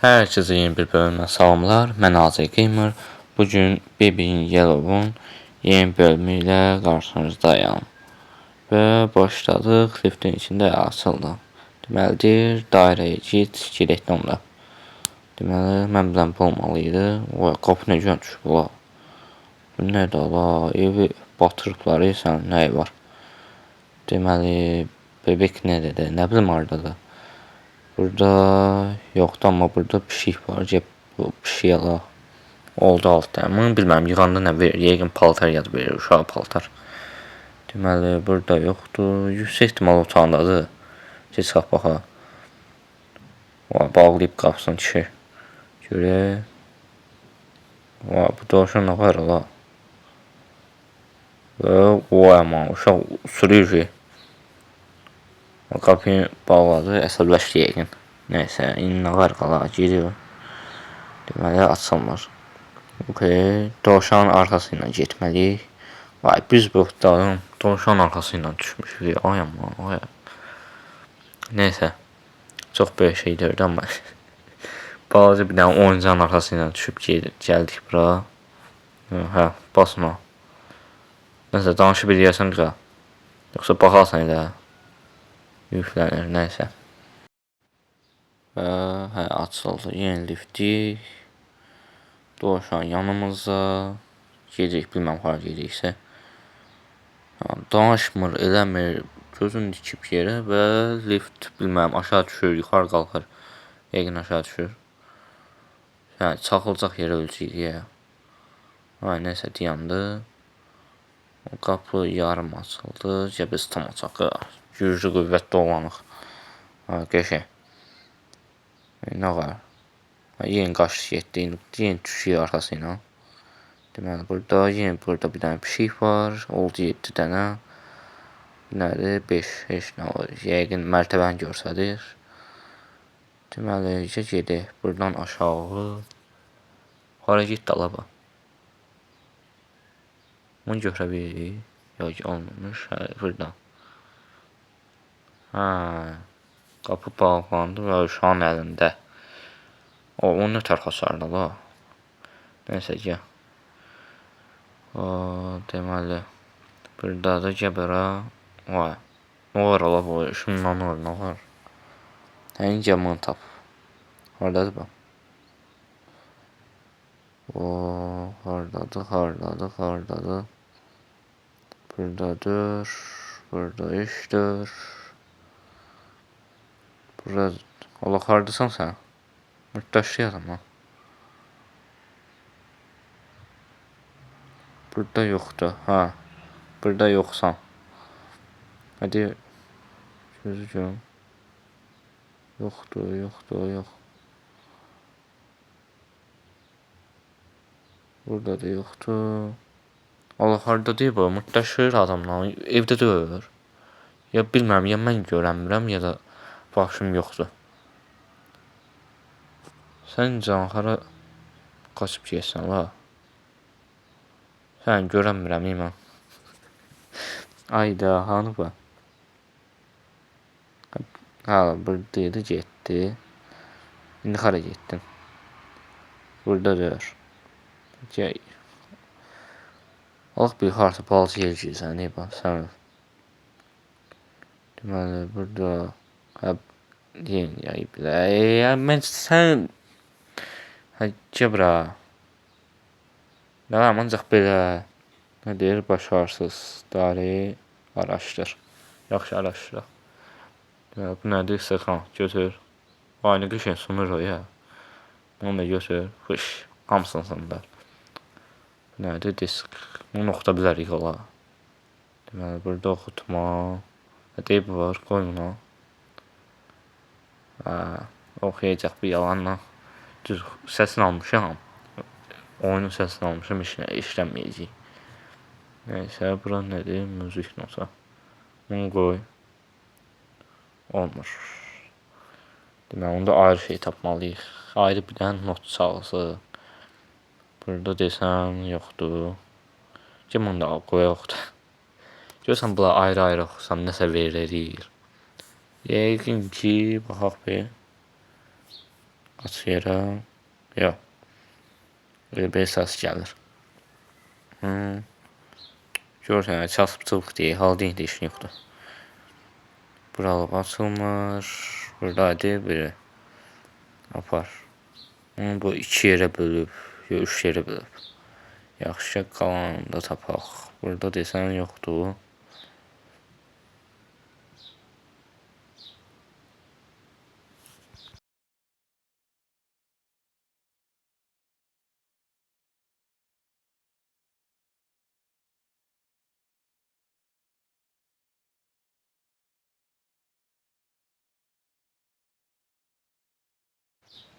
Herkese yeni bir bölümden salamlar. Mən Azay Gamer. Bugün Baby Yellow'un yeni bölümüyle karşınızdayım. Ve başladıq. Liftin içində açıldı. Deməlidir, dairəyə girəkdə onda. Deməli, mən bilən bu olmalıydı. O, qapı nə gün düşüb ola. Bu nədir ola? Evi batırıblar, sən nəyi var? Deməli, bebek nədir? Nə bilim haradadır? Burada yoktu amma burada pişik var. Cep bu pişiyə ala. Oldu altda. Mən bilməm yığanda nə verir. Yəqin paltar yad verir, uşaq paltar. Deməli burada yoxdur. Yüksək ehtimal otağındadır. Geç bax baxa. Bağlayıb qapısını kişi. Görək. Bu dovşan nə var ala? O aman uşaq sürür ki. Qapıyı bağladı, əsəbləşdi yəqin. Nəysə, indi nə var qala, giriyor. Deməli, açılmır. Okay, dovşanın arxası ilə getməliyik. Vay, biz bu dağın dovşanın arxası ilə düşmüşük. Ay aman, ay. Nəysə, çox böyük şey deyirdi amma. Balaca bir dənə oyuncağın arxası ilə düşüb gəldik bura. Hə, basma. Nəysə, danışıb eləyərsən qıqa. Yoxsa baxarsan elə. Yüklənir, nəysə. Və hə, açıldı, yeni liftik. Dovşan yanımızda. Gedirik, bilməm hara gediksə. Danışmır, eləmir. Gözünü dikib yerə və lift bilməm aşağı düşür, yuxarı qalxır. Yəqin aşağı düşür. Yəni çaxılacaq yerə ölçəyik ya. Ay nəsə dayandı. Qapı yarım açıldı. Cəbəsi tam açaq. Güclü qüvvətli olanıq. Qəşəng. Nə var? Yeni qaçdı getdi. Yeni düşüyor arxası ilə. Deməli burada bir dənə pişik var. Oldu 7 dənə. Nədir? 5 heç nə var. Yəqin mərtəbəni görsədir. Deməli gedək. Buradan aşağı. Hara getdi alaba? Bunu görə bilirik. Yox, olmamış. Buradan. Qapı bağlandı və uşağın əlində. O nə tər hasarlı la? Nəysə gəl. Deməli burada da gəbərə. Vay. Nə var ala bu? Şundan var, nə var? Həyin gəmini tap. Haradadır bu? Haradadır. Buradadır. Burada işdir. Burada. Allah haradasan sən? Mürtdaşlayalım ha. Burada yoxdur. Ha. Burada yoxsan. Hadi. Gözüküyorum. Yoxdur. Burada da yoxdur. Allah harda deyib o, mürtdaşlayır adamla. Evdə deyir. Ya bilməm, ya mən görəmirəm, ya da başım yoxdur. Sən can hara qaçıb gəlsən la? Sən görəmirəm mən. Ayda, hanı bu? Buradaydı, getdi. İndi hara getdin? Burada deyir. Gəl. Allah bir harsa balası yer girsən, ne bak, sən. Deməli, burada mən sən cəbra nə var, ancaq belə nə deyir, başarısız dairəyi araşdır. Yaxşı araşdıraq. Deməli, bu nədir, sıxan, götür. Aynı qışın sunur o ya. Onu da götür, fış, hamısını sınırlar. Bu nədir, disk. Bunu oxuda bilərik ola. Deməli, burada oxutma. Deyib var, qoy buna. Oxuyacaq bir yalanla. Düz səsini almışam. Oyunun səsini almışam, işlənməyəcək. Nəysə, bura nədir? Müzik nota. Bunu qoy. Olmur. Deməli, onda ayrı şey tapmalıyıq. Ayrı bir dənə not çalısı. Burada desəm, yoxdur. Kim onu da qoyaqdır. Görürsən, bunlar ayrı-ayrı oxusam, nəsə verilir. Yəqin ki, baxaq bir. Açı yerə. Yox. Bir səs gəlir. Görürsən, çasıb deyil, hal deyil, işin yoxdur. Buralı açılmır. Buradaydı biri. Apar. Onu bu 2 yerə bölüb, yox 3 yerə bölüb. Yaxşı, qalanını da tapaq. Burada desən yoxdur.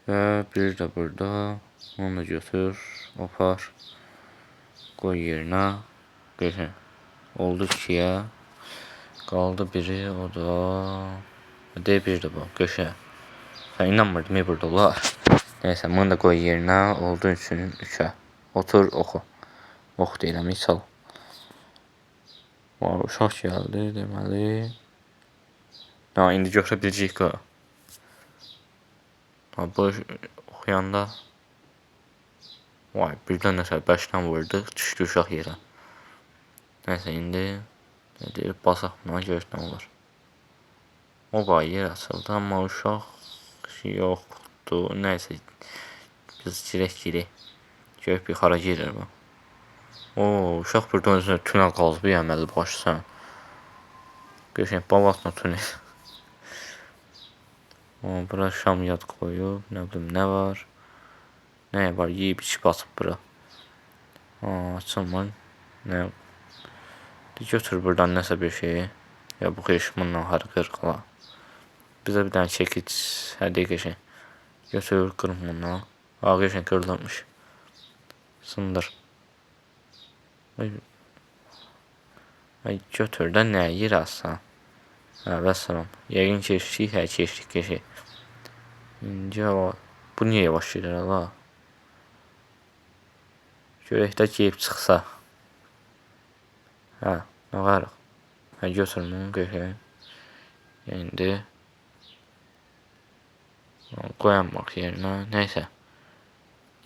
Və bir də burada. Onu da götür, apar. Qoy yerinə. Qəşəng. Oldu 2-yə. Qaldı biri, o da... De bir də bu, qəşəng. Sən inanmırdım, burada olar. Neysə, bunu da qoy yerinə. Oldu 3-ə. Otur, oxu. Ox deyirəm, çal. Uşaq gəldi, deməli. İndi götürə biləcəyik qo. Bu oxuyanda. Vay, birdən nəsə bəşdən vurdıq, düşdü uşaq yerə. Neysə, indi deyir, basaq buna, görək nə olur. Oba, yer açıldı, amma uşaq yoxdur. Neysə, biz girək. Görək bir xara girir bu. Uşaq buradan özünə tünel qazıb yəməli başsan. Görək, babatla tünel. Bura şam yad qoyub, nə bilim, nə var. Nə var, yiyib içib atıb bura. Açılmır. Nə? Götür buradan nəsə bir şeyi. Ya bu xeşmanla harqır qala. Bizə bir dənə çekic, hədiyyə qəşəng. Götür, qırım bundan. Qəşəng qırılmış. Sındır. Götür də nə yer alsan. Vəssalam. Yəqin keçdik, keçdik qəşəng. İndi bu niyə yavaş gedir ala? Görək də geyib çıxsa. Nə varıq? Götür bunu, qəşəng. İndi qoyamaq yerinə. Neysə.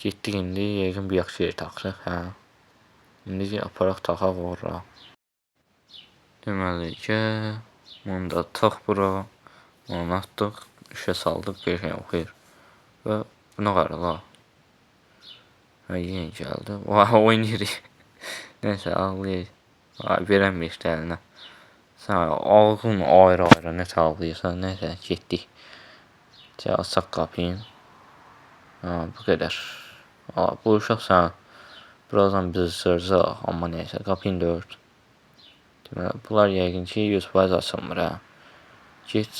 Getdik indi, yəqin bir yaxşı yer taxırıq. İndi aparaq taxaq ora. Deməli ki, bunu da tax bura. Onu atdıq, işə saldıq, qəşəng oxuyur. Və buna qarala. Yenə gəldi. Oynayırıq. Neysə, ağlayır. Verəmir işte əlinə. Sən ağzın ayrı-ayrı nə ağlayırsan. Neysə, getdik. Açaq qapıyın. Bu qədər. Bu uşaq sən birazdan bizi sıracaq. Amma neysə, qapıyını da ört. Bunlar yəqin ki 100% açılmır. Get,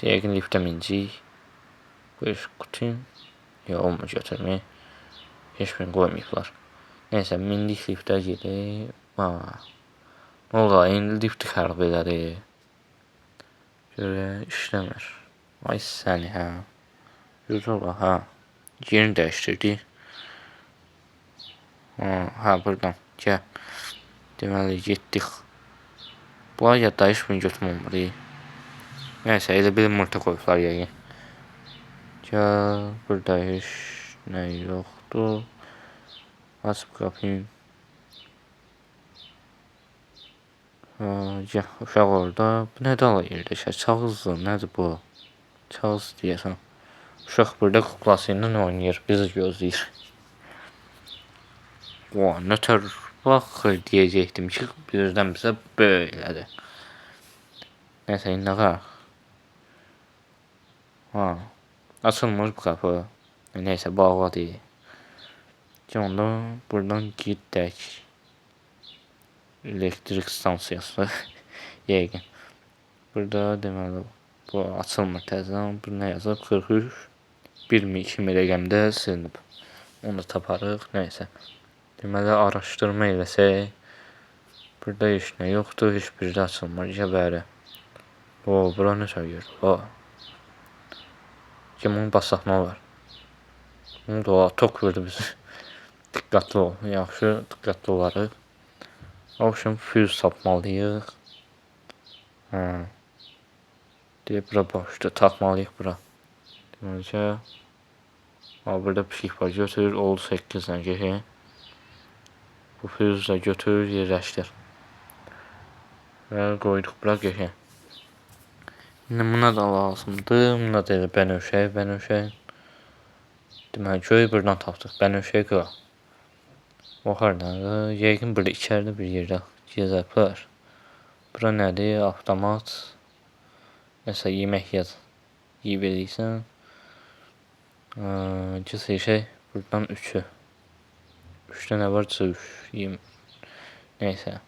yəqin liftə mincik. Bu iş qutun. Yox, olmur götürmək. Heç birini qoymayıblar. Neysə, mindik liftə gedək. Nə ola, indi lifti xərb elədi. Görək, işləmir. Ay səni, Yüz ola, yerini dəyişdirdik. Buradan, gəl. Deməli, getdik. Bunlar yadda heç birini götürmür. Neysə, elə bir mırta qoyublar yəqin. Gəl, burada heç nə yoxdur. Açıb qapıyın. Gəl, uşaq orada. Bu nə dala yerdə? Çağızdır, nədir bu? Çağız deyəsən. Uşaq burada kuklası ilə oynayır, bizi gözləyir. Nətər baxır deyəcəkdim ki, birdən bizə böylədir. Neysə, indi qalaq. Açılmır bu qapı. Neysə, bağladı. Onda buradan gidək. Elektrik stansiyası. Yəqin. Burada deməli bu açılmır təzədən. Bu nə yazıb? 43 1-2 rəqəmdə silinib. Onu da taparıq. Neysə. Deməli araşdırma eləsək. Burada heç nə yoxdur. Heç biri də açılmır. Bəli. Bura nə söylüyor? Bunu basaq nə olar? Bunu da tok verdi bizi. Diqqətli ol. Yaxşı, diqqətli olarıq. Obşun füz tapmalıyıq. Deyib bura boşdur, tapmalıyıq bura. Deməlicə Ama burada pişik var, götür, oldu 8 ilə geçin. Bu füzü də götür, yerləşdir. Və qoyduq bura geçin. İndi buna da lazımdır. Buna da elə bənövşək. Deməli, göy buradan tapdıq. Bənövşək qıra. O hardadır? Yəqin burada içəridə bir yerdə gəzərlər. Bura nədir? Avtomat. Mesela yemək yaz. Yiyib eləyirsən. Şey, buradan 3'ü. 3'te ne var? 3. Neyse.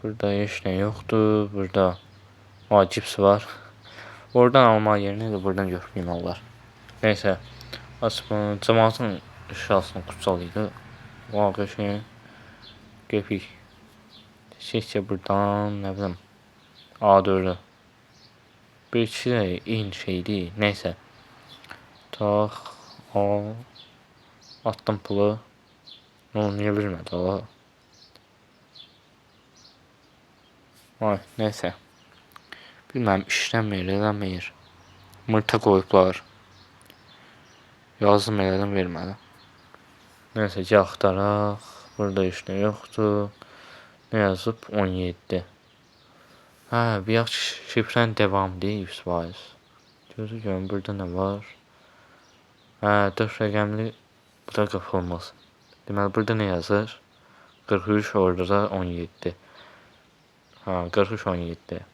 Burada hiç ne yoktu. Burada cips var. Oradan alma yerine de buradan görmeyeyim onlar. Neyse. Aslında cemaatin şahsını kutsalıydı. Vaqı şey. Gepik. Seççe buradan ne bileyim. A4'ü. Bir şey eyni şeydi. Neyse. Tak. Attım pulu. Onu niye bilmedi o? Ay, neyse. Bilmem işləmir, eləmir. Mırta qoyublar. Yazdım elədim, vermədim. Neyse ki axtaraq. Burada heç nə yoxdur. Ne yazıb? 17. Bir yaxşı şifrən devam deyil 100%. Gözü görün burada ne var? 4 rəqəmli bu da qapılmaz. Deməli burada ne yazır? 43 orada da 17. 43 17.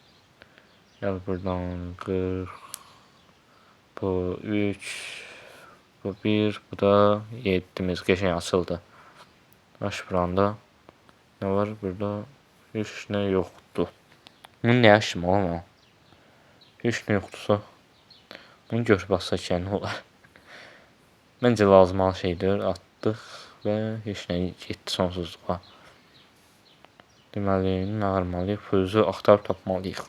Gel buradan 40. Bu 3. Bu 1. Bu da 7'miz. Geçen açıldı. Aç buranda. Ne var burada? Hiç ne yoktu. Bunu ne açtım oğlum? Hiç ne yoktusa. Bunu gör bassak yani olar. Bence lazım olan şeydir. Attık ve hiç ne getdi sonsuzluğa. Deməli, nə armalıyıq? Füzü axtarıb tapmalıyıq.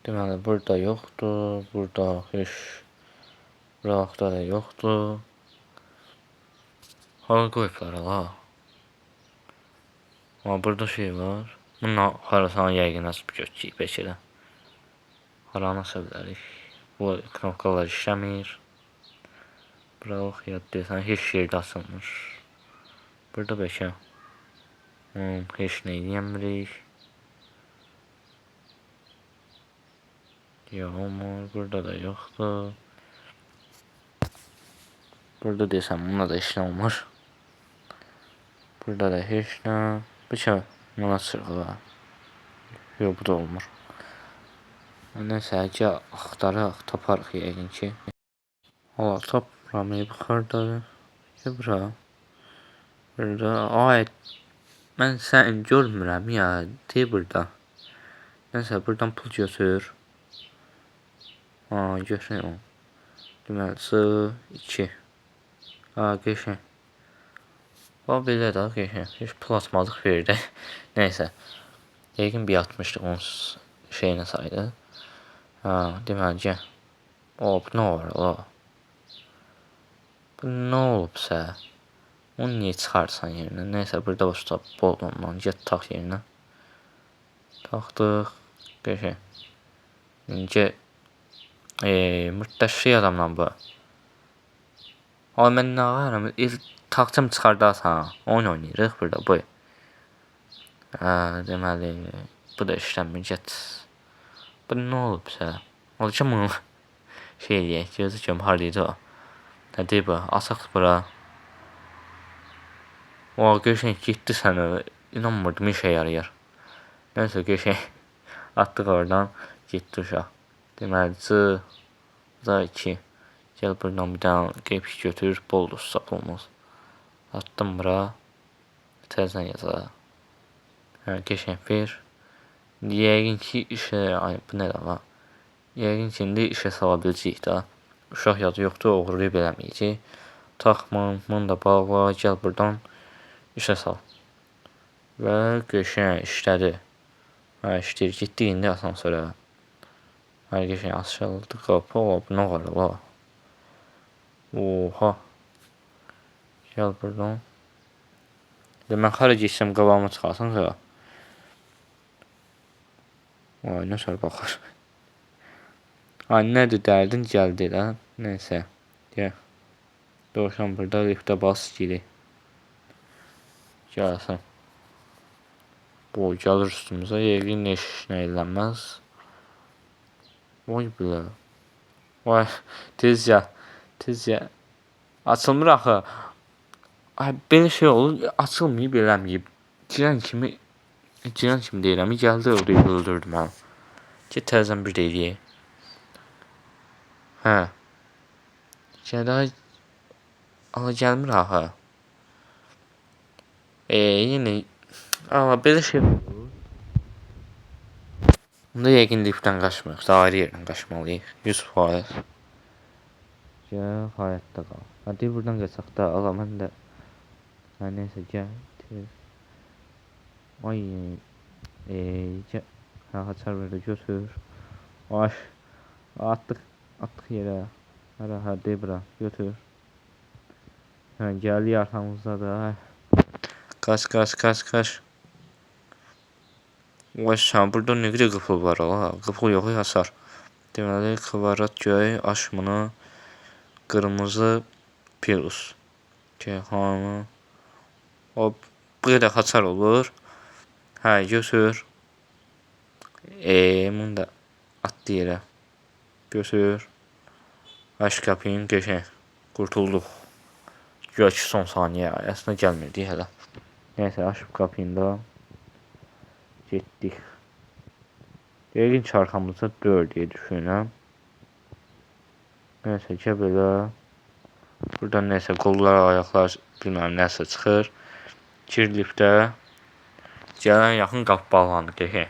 Deməli, burada yoxdur. Burada heç buraxda da yoxdur. Hara qoyublar ala? Amma burada şey var. Bununla harasına yəqin açıb götürəcəyik bəlkə də. Haranı asa bilərik. Bu knopkalar işləmir. Bura yad deyəsən, heç yerdə açılmır. Burada bəlkə. Heç nə edəmirik. Yoxmur, burada da yoxdur. Burada desəm, buna da heç nə olmur. Burada da heç nə. Bəlkə buna çırğılar. Yox, bu da olmur. Neyse, axtaraq, taparıq yəqin ki. Hala, tapmıram, xardadır. Bura. Burada, mən sən görmürəm ya, burada. Neyse, buradan pul götür. Götürün onu. Deməli, 2. Geçin. Belə də geçin. Heç pul atmadıq verdi. Neyse. Yəqin bir atmışdıq onun şeyinə saydı. Deməli, gəl. Bu nə var ola? Bu nə olubsə? Onu niye çıxarsan yerinə? Neyse, burada başda bol ondan. Get tax yerinə. Taxdıq. Geçin. İnce mütləşik adamla bu. Mən nə ağarım? Taxtım çıxardarsan. Oyun oynayırıq burada bu. Deməli, bu da işləmir, get. Bu nə olubsə? Ola ki, bunu şey eləyək, gözü görüm, haraydı o. Nədir bu? Asaq bura. Geçen gitti sənə. İnanmırdım, işe yarayır. Neyse, geçen attık oradan. Gitti uşaq. Deməli, da 2. Gel buradan bir dənə qeypik götür. Boldur, sapılmaz. Attım bura. Təzdən yazar. Geçen ver. Yəqin ki işe, bu nə də var? Yəqin ki indi işe sala biləcəyik də. Uşaq yadı yoxdur, oğurlayıb eləməyəcək. Taxman, bunu da bağla. Gel buradan işe sal. Və geçen işlədi. İşləyir, getdik indi asansöra. Geçen açıldı qapı. Bu nə var la? Oha. Gel buradan. Mən hara geçsəm qabağıma çıxarsan sonra. Nə sonra baxar. Nədir dərdin, gəldi də. Neyse. Gel. Dovşan burada liftə bas giri. Gəlsin. Bu gəlir üstümüzə. Yəqin ne işinə eylənməz. Oy bilə. Vay. Tez ya. Tez ya. Açılmır axı. Ay, belə şey olur. Açılmayıb eləməyib. Girən kimi deyirəm. Gəldi öldürdü məni. Ki təzən bir deyək. Hə. Gədə ala gəlmir axı. Yenə ala belə şey olur. Bunda yəqin liftdən qaçmırıq. Ayrı yerdən qaçmalıyıq. 100%. Gəl hayatda qal. Hadi buradan qaçaq da. Ala mən də. Hə neysə gəl. Tez. Ay. Gəl. Hə açar verdi götür. Ay. Atdıq yerə. Hadi bura götür. Hə gəl arxamızda da. Kaç. Vay sen burada ne kadar qıfıl var ha. Qıfıl yox hasar. Deməli kvarat göy aşmını qırmızı plus. Hanı. Hop bu qədər hasar olur. Hə götür. Bunu da atdı yerə. Götür. Aç kapıyın geçen. Kurtulduk. Göç son saniye. Aslında gəlmirdi hələ. Neyse açıp kapıyı da. Getdik. Yəqin ki arxamızda 4 deyə düşünürəm. Neysə ki belə. Buradan neysə qollar, ayaqlar bilməm nəsə çıxır. Gir liftə. Gələn yaxın qapı bağlanır.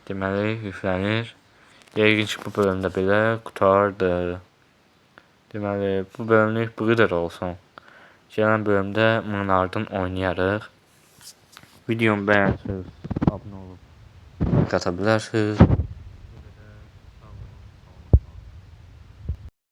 Deməli yüklənir. Yəqin ki bu bölümdə belə qutardı. Deməli bu bölümlük bu qədər olsun. Gələn bölümdə bunun ardın oynayarıq. Videomu beğenseniz abone olup katabilirsiniz.